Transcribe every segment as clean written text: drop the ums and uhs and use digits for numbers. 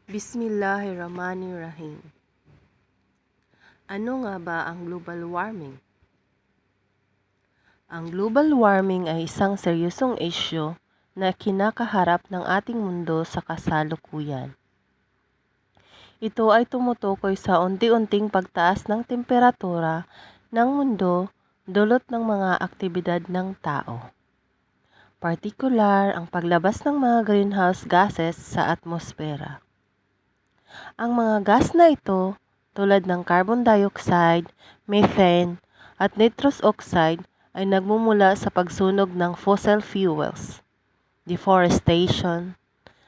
Bismillahirrahmanirrahim. Ano nga ba ang global warming? Ang global warming ay isang seryosong isyu na kinakaharap ng ating mundo sa kasalukuyan. Ito ay tumutukoy sa unti-unting pagtaas ng temperatura ng mundo dulot ng mga aktibidad ng tao. Partikular ang paglabas ng mga greenhouse gases sa atmosfera. Ang mga gas na ito, tulad ng carbon dioxide, methane, at nitrous oxide ay nagmumula sa pagsunog ng fossil fuels, deforestation,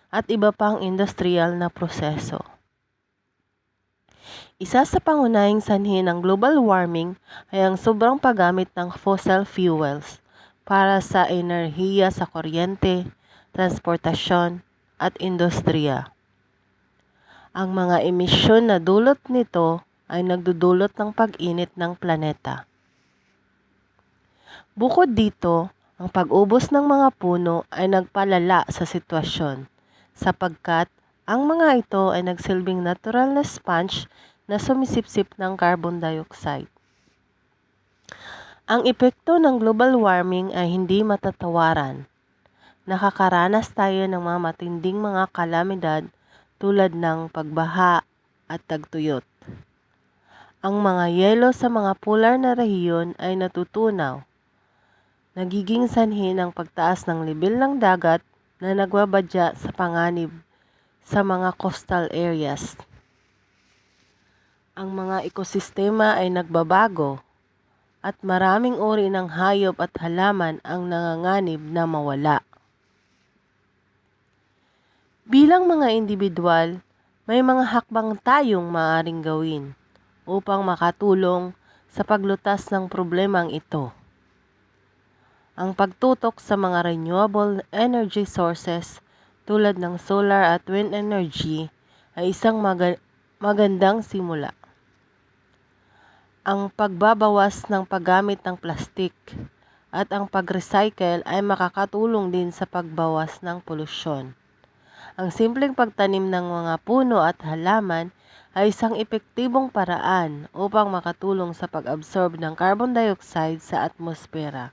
at iba pang industrial na proseso. Isa sa pangunahing sanhi ng global warming ay ang sobrang paggamit ng fossil fuels para sa enerhiya sa kuryente, transportasyon, at industriya. Ang mga emisyon na dulot nito ay nagdudulot ng pag-init ng planeta. Bukod dito, ang pag-ubos ng mga puno ay nagpalala sa sitwasyon sapagkat ang mga ito ay nagsilbing natural na sponge na sumisipsip ng carbon dioxide. Ang epekto ng global warming ay hindi matatawaran. Nakakaranas tayo ng mga matinding mga kalamidad tulad ng pagbaha at tagtuyot. Ang mga yelo sa mga polar na rehiyon ay natutunaw. Nagiging sanhi ng pagtaas ng level ng dagat na nagbabadya sa panganib sa mga coastal areas. Ang mga ekosistema ay nagbabago at maraming uri ng hayop at halaman ang nanganganib na mawala. Bilang mga individual, may mga hakbang tayong maaaring gawin upang makatulong sa paglutas ng problemang ito. Ang pagtutok sa mga renewable energy sources tulad ng solar at wind energy ay isang magandang simula. Ang pagbabawas ng paggamit ng plastik at ang pag-recycle ay makakatulong din sa pagbawas ng polusyon. Ang simpleng pagtanim ng mga puno at halaman ay isang epektibong paraan upang makatulong sa pag-absorb ng carbon dioxide sa atmosfera.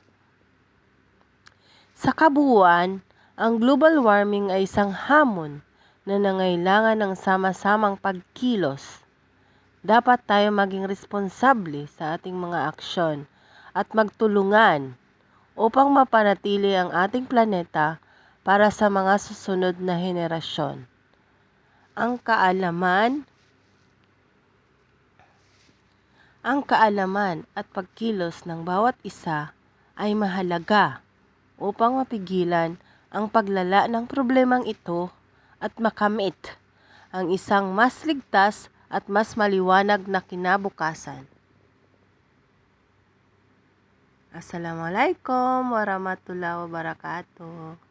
Sa kabuuan, ang global warming ay isang hamon na nangailangan ng sama-samang pagkilos. Dapat tayo maging responsable sa ating mga aksyon at magtulungan upang mapanatili ang ating planeta para sa mga susunod na henerasyon. Ang kaalaman at pagkilos ng bawat isa ay mahalaga upang mapigilan ang paglala ng problemang ito at makamit ang isang mas ligtas at mas maliwanag na kinabukasan. Assalamualaikum warahmatullahi wabarakatuh.